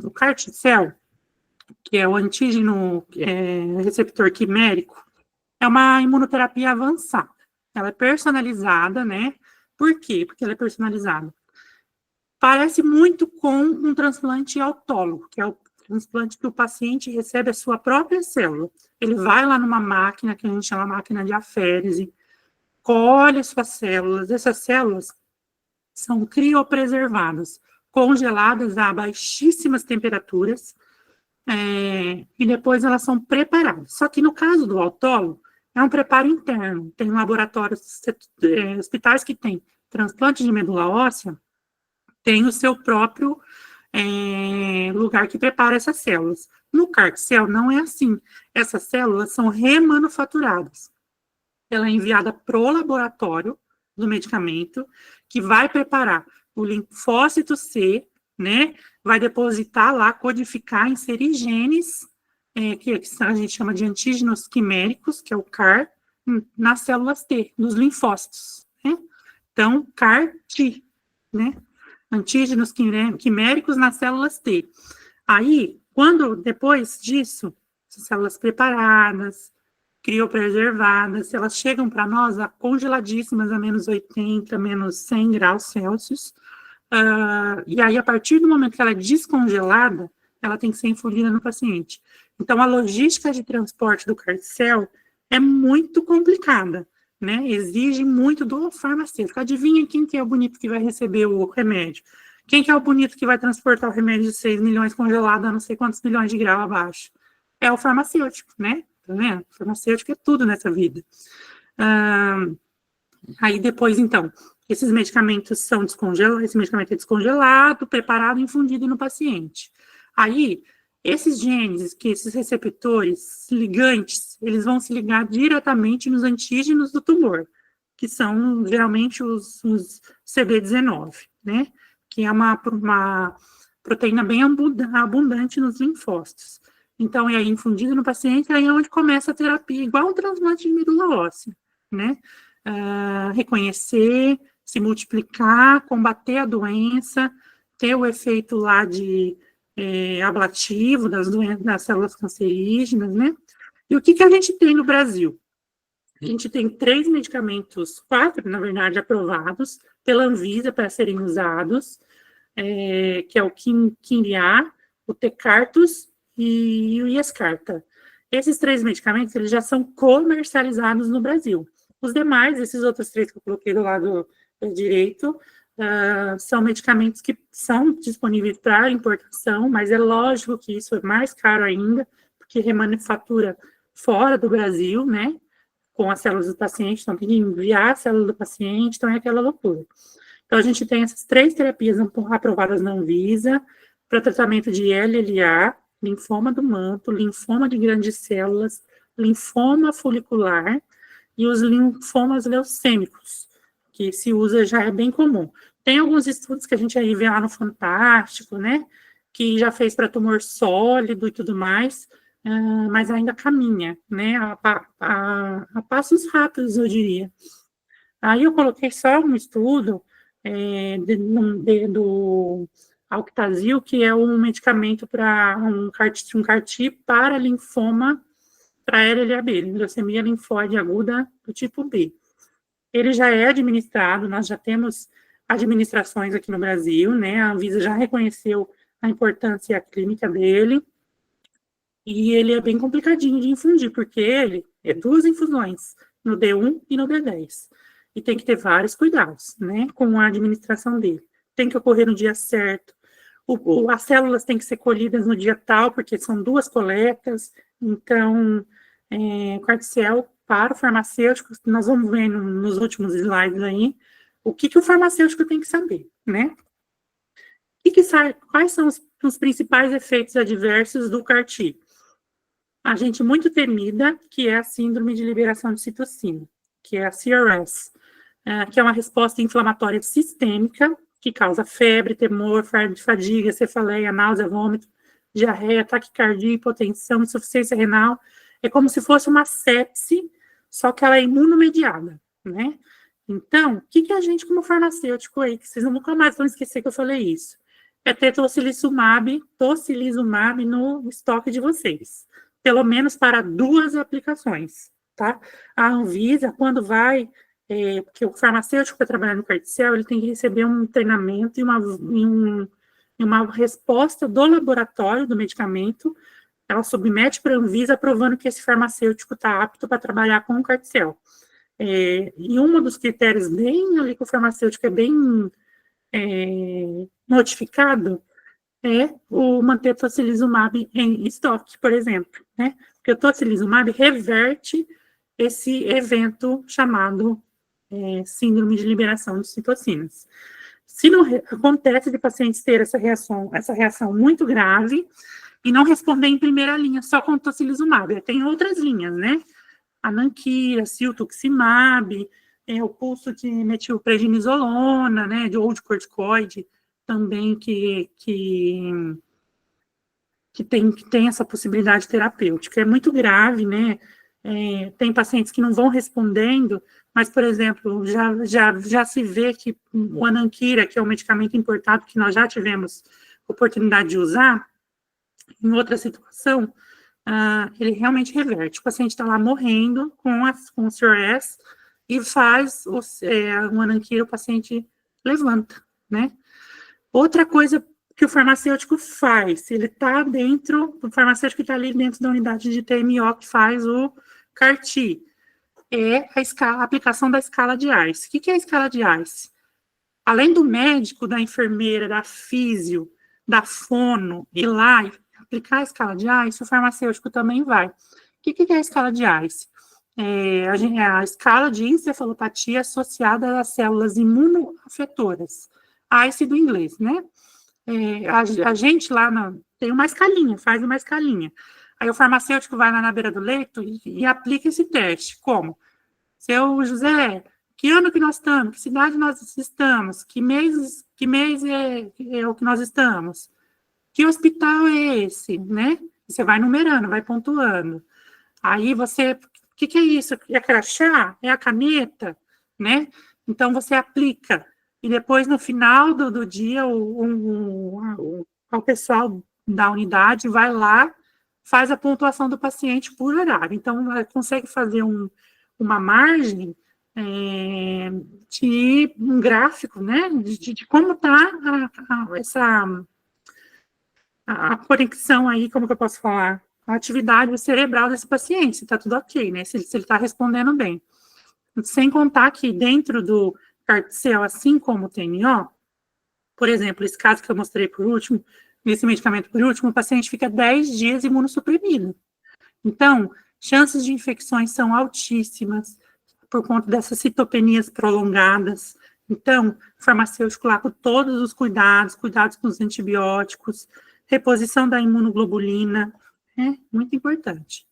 O CAR-T-cell, que é o antígeno receptor quimérico, é uma imunoterapia avançada. Ela é personalizada, né? Por quê? Porque ela é personalizada. Parece muito com um transplante autólogo, que é o transplante que o paciente recebe a sua própria célula. Ele vai lá numa máquina, que a gente chama máquina de aférese, colhe as suas células. Essas células são criopreservadas, congeladas a baixíssimas temperaturas, e depois elas são preparadas. Só que no caso do autólogo, é um preparo interno. Tem laboratórios, hospitais que têm transplante de medula óssea, tem o seu próprio lugar que prepara essas células. No CAR-T-cell não é assim. Essas células são remanufaturadas. Ela é enviada para o laboratório do medicamento, que vai preparar o linfócito C, né? Vai depositar lá, codificar, inserir genes, que a gente chama de antígenos quiméricos, que é o CAR, nas células T, nos linfócitos, né? Então, CAR-T, né? Antígenos quiméricos nas células T. Aí, depois disso, as células preparadas, criopreservadas, elas chegam para nós congeladíssimas a menos 80, menos 100 graus Celsius, e aí, a partir do momento que ela é descongelada, ela tem que ser infundida no paciente. Então, a logística de transporte do CAR-T-cell é muito complicada, né? Exige muito do farmacêutico. Adivinha quem que é o bonito que vai receber o remédio? Quem que é o bonito que vai transportar o remédio de 6 milhões congelado a não sei quantos milhões de graus abaixo? É o farmacêutico, né? Tá vendo? O farmacêutico é tudo nessa vida. Aí depois, então, esses medicamentos são descongelados, esse medicamento é descongelado, preparado e infundido no paciente. Aí, esses genes, esses receptores ligantes, eles vão se ligar diretamente nos antígenos do tumor, que são geralmente os CD19, né? Que é uma proteína bem abundante nos linfócitos. Então, é aí infundido no paciente, aí é onde começa a terapia, igual um transplante de medula óssea, né? Reconhecer, se multiplicar, combater a doença, ter o efeito lá de ablativo das células cancerígenas, né? E o que a gente tem no Brasil? A gente tem 3 medicamentos, 4, na verdade, aprovados pela Anvisa para serem usados, que é o Quinriá, o Tecartus e o Yescarta. Esses 3 medicamentos, eles já são comercializados no Brasil. Os demais, esses outros 3 que eu coloquei do lado direito, são medicamentos que são disponíveis para importação, mas é lógico que isso é mais caro ainda, porque remanufatura fora do Brasil, né, com as células do paciente, então tem que enviar a célula do paciente, então é aquela loucura. Então a gente tem essas 3 terapias aprovadas na Anvisa para tratamento de LLA, linfoma do manto, linfoma de grandes células, linfoma folicular e os linfomas leucêmicos, que se usa, já é bem comum. Tem alguns estudos que a gente aí vê lá no Fantástico, né, que já fez para tumor sólido e tudo mais, mas ainda caminha, né, a passos rápidos, eu diria. Aí eu coloquei só um estudo do Alctazil, que é um medicamento para um CAR-T para linfoma, para LLAB, leucemia linfóide aguda do tipo B. Ele já é administrado, nós já temos administrações aqui no Brasil, né? A Anvisa já reconheceu a importância clínica dele, e ele é bem complicadinho de infundir, porque ele é 2 infusões, no D1 e no D10. E tem que ter vários cuidados, né, com a administração dele. Tem que ocorrer no dia certo, as células têm que ser colhidas no dia tal, porque são 2 coletas, então, o CAR-T-cell para o farmacêutico, nós vamos ver nos últimos slides aí, o que o farmacêutico tem que saber, né? Quais são os principais efeitos adversos do CAR-T? A gente muito temida, que é a síndrome de liberação de citocina, que é a CRS, que é uma resposta inflamatória sistêmica, que causa febre, temor, fadiga, cefaleia, náusea, vômito, diarreia, taquicardia, hipotensão, insuficiência renal. É como se fosse uma sepse, só que ela é imunomediada, né? Então, o que a gente, como farmacêutico aí, que vocês nunca mais vão esquecer que eu falei isso, é ter tocilizumab no estoque de vocês, pelo menos para 2 aplicações, tá? A Anvisa, quando vai, porque o farmacêutico para trabalhar no carticel, ele tem que receber um treinamento e uma resposta do laboratório do medicamento, ela submete para a Anvisa provando que esse farmacêutico está apto para trabalhar com o carticel. E um dos critérios bem ali que o farmacêutico é bem notificado é o manter tocilizumab em estoque, por exemplo, né? Porque o tocilizumab reverte esse evento chamado síndrome de liberação de citocinas. Se não acontece de pacientes ter essa reação muito grave e não responder em primeira linha só com tocilizumab, tem outras linhas, né? Ananquira, ciltuximab, o pulso de metilprednisolona, né, ou de corticoide, também que tem essa possibilidade terapêutica. É muito grave, né? Tem pacientes que não vão respondendo, mas, por exemplo, já se vê que o Ananquira, que é um medicamento importado que nós já tivemos oportunidade de usar, em outra situação, ele realmente reverte. O paciente está lá morrendo com o CRS e faz o Ananquira, o paciente levanta, né? Outra coisa que o farmacêutico faz, ele está o farmacêutico está ali dentro da unidade de TMO que faz o CAR-T, a aplicação da escala de ICE. O que é a escala de ICE? Além do médico, da enfermeira, da físio, da fono, ir lá e aplicar a escala de ICE, o farmacêutico também vai. O que é a escala de ICE? A escala de encefalopatia associada às células imunoafetoras. ICE do inglês, né? A gente lá tem uma escalinha, faz uma escalinha. Aí o farmacêutico vai lá na beira do leito e aplica esse teste. Como? Seu José, que ano que nós estamos? Que cidade nós estamos? Que mês é o que nós estamos? Que hospital é esse, né? Você vai numerando, vai pontuando. Aí você, o que é isso? É crachá? É a caneta? Né? Então você aplica. E depois, no final do dia, o pessoal da unidade vai lá, faz a pontuação do paciente por horário. Então, consegue fazer uma margem de um gráfico, né, de como está a conexão aí, como que eu posso falar? A atividade cerebral desse paciente, se está tudo ok, né, se ele está respondendo bem. Sem contar que dentro do carticel, assim como o TMO, por exemplo, esse caso que eu mostrei por último, nesse medicamento por último, o paciente fica 10 dias imunossuprimido. Então, chances de infecções são altíssimas por conta dessas citopenias prolongadas. Então, o farmacêutico lá com todos os cuidados com os antibióticos, reposição da imunoglobulina, é muito importante.